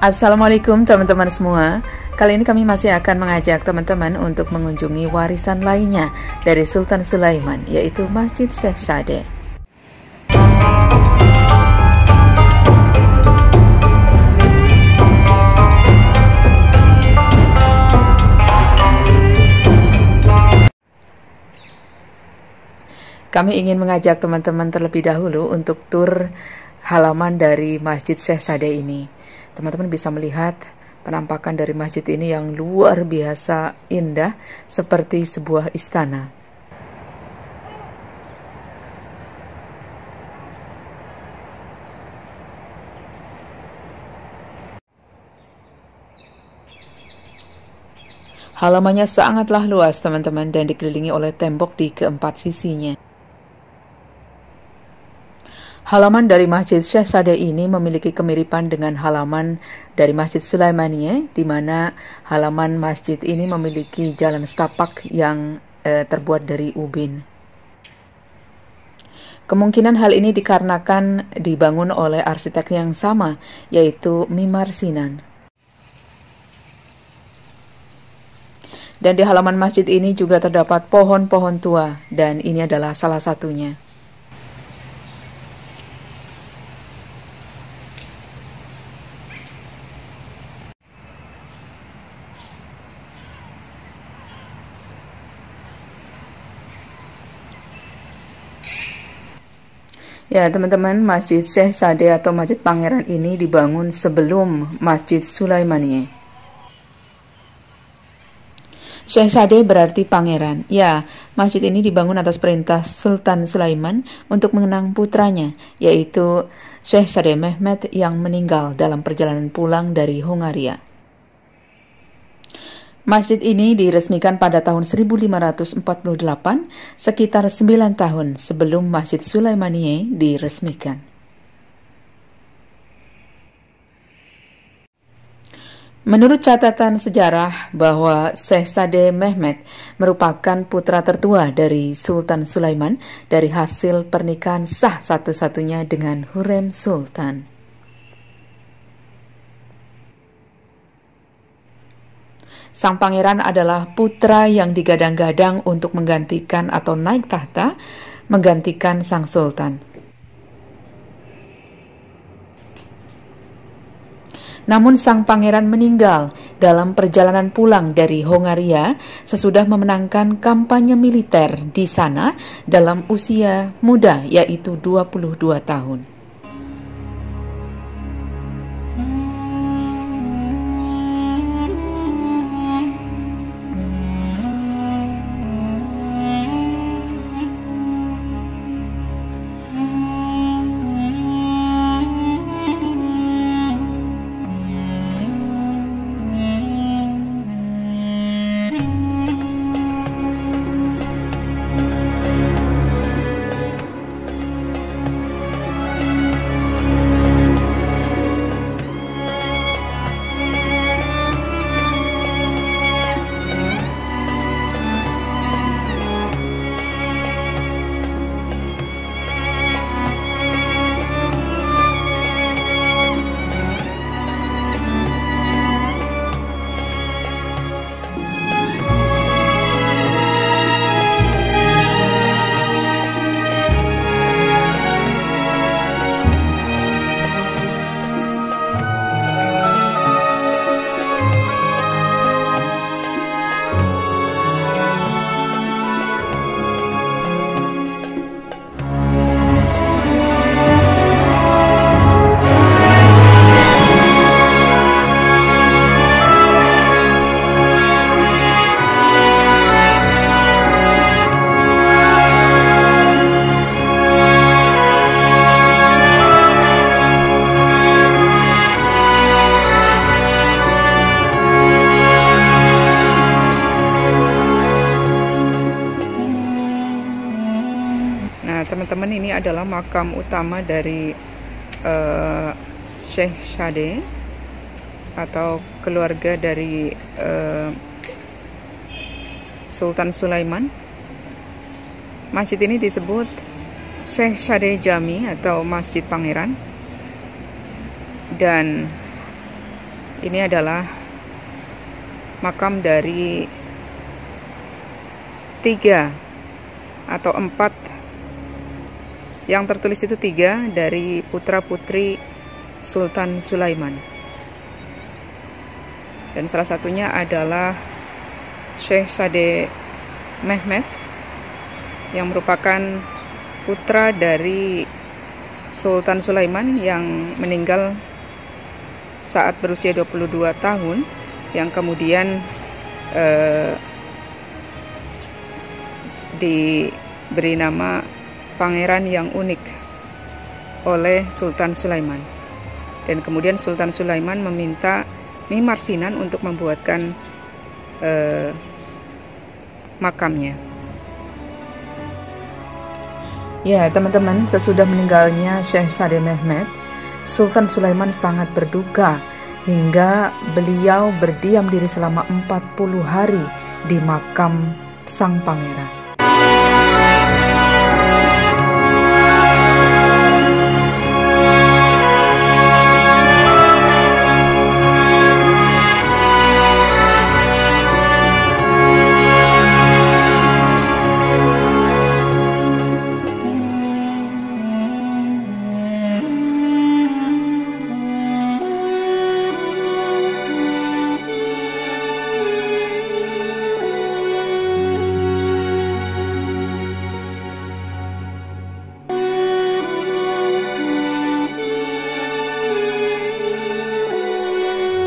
Assalamualaikum teman-teman semua. Kali ini kami masih akan mengajak teman-teman untuk mengunjungi warisan lainnya dari Sultan Sulaiman, yaitu Masjid Syekh Sadeh. Kami ingin mengajak teman-teman terlebih dahulu untuk tur halaman dari Masjid Syekh Sadeh ini. Teman-teman bisa melihat penampakan dari masjid ini yang luar biasa indah seperti sebuah istana. Halamannya sangatlah luas teman-teman dan dikelilingi oleh tembok di keempat sisinya. Halaman dari Masjid Syekh Sadeh ini memiliki kemiripan dengan halaman dari Masjid Sulaimaniyah, di mana halaman masjid ini memiliki jalan setapak yang terbuat dari ubin. Kemungkinan hal ini dikarenakan dibangun oleh arsitek yang sama, yaitu Mimar Sinan. Dan di halaman masjid ini juga terdapat pohon-pohon tua, dan ini adalah salah satunya. Ya teman-teman, Masjid Syekh Sadeh atau Masjid Pangeran ini dibangun sebelum Masjid Sulaimaniyah. Syekh Sadeh berarti pangeran. Ya, masjid ini dibangun atas perintah Sultan Sulaiman untuk mengenang putranya, yaitu Syekh Sadeh Mehmed yang meninggal dalam perjalanan pulang dari Hongaria. Masjid ini diresmikan pada tahun 1548, sekitar 9 tahun sebelum Masjid Sulaimaniyah diresmikan. Menurut catatan sejarah bahwa Syekh Sadeh Mehmed merupakan putra tertua dari Sultan Sulaiman dari hasil pernikahan sah satu-satunya dengan Hurrem Sultan. Sang pangeran adalah putra yang digadang-gadang untuk menggantikan atau naik tahta, menggantikan sang sultan. Namun sang pangeran meninggal dalam perjalanan pulang dari Hongaria sesudah memenangkan kampanye militer di sana dalam usia muda, yaitu 22 tahun. Teman-teman, ini adalah makam utama dari Syekh Sadeh atau keluarga dari Sultan Sulaiman. Masjid ini disebut Syekh Sadeh Jami atau Masjid Pangeran, dan Ini adalah makam dari 3 atau 4, yang tertulis itu 3 dari putra-putri Sultan Sulaiman. Dan salah satunya adalah Syekh Sade Mehmed yang merupakan putra dari Sultan Sulaiman yang meninggal saat berusia 22 tahun, yang kemudian diberi nama Pangeran yang unik oleh Sultan Sulaiman. Dan kemudian Sultan Sulaiman meminta Mimar Sinan untuk membuatkan makamnya. Ya, teman-teman, sesudah meninggalnya Syekh Sade Mehmed, Sultan Sulaiman sangat berduka hingga beliau berdiam diri selama 40 hari di makam sang pangeran.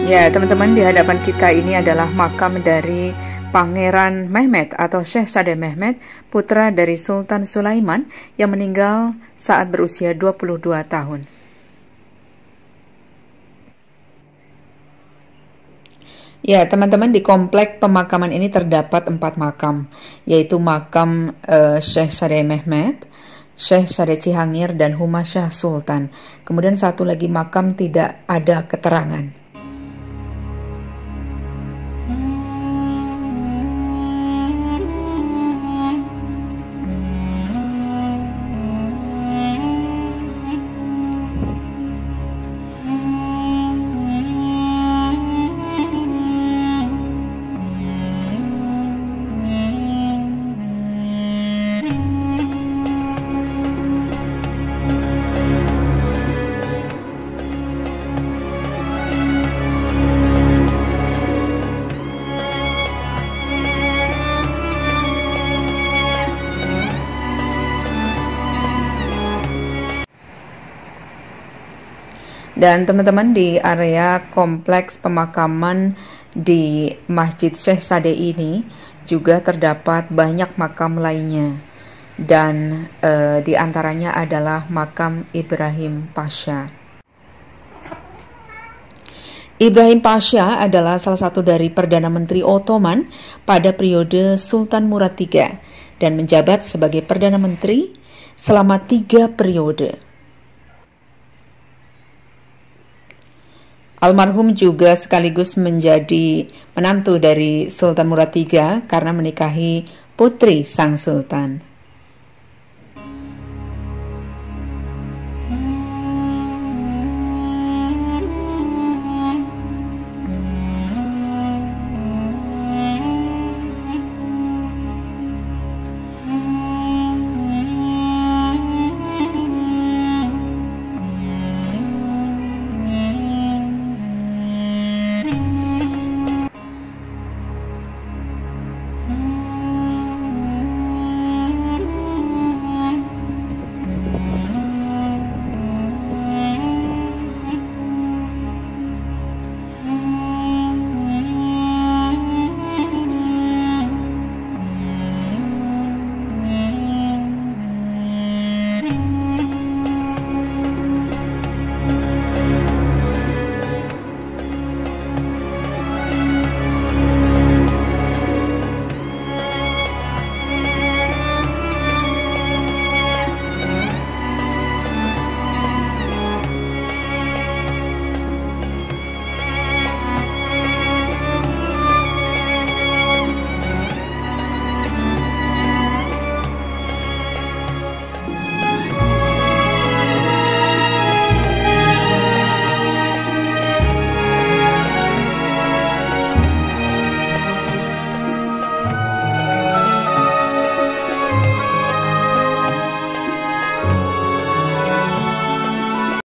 Ya, teman-teman, di hadapan kita ini adalah makam dari Pangeran Mehmed atau Syekh Sade Mehmed, putra dari Sultan Sulaiman yang meninggal saat berusia 22 tahun. Ya, teman-teman, di komplek pemakaman ini terdapat 4 makam, yaitu makam Syekh Sade Mehmed, Syekh Sade Cihangir, dan Humasyah Sultan. Kemudian satu lagi makam tidak ada keterangan. Dan teman-teman, di area kompleks pemakaman di Masjid Syekh Sade ini juga terdapat banyak makam lainnya. Dan di antaranya adalah makam Ibrahim Pasha. Ibrahim Pasha adalah salah satu dari Perdana Menteri Ottoman pada periode Sultan Murad III dan menjabat sebagai Perdana Menteri selama 3 periode. Almarhum juga sekaligus menjadi menantu dari Sultan Murad III karena menikahi putri sang sultan.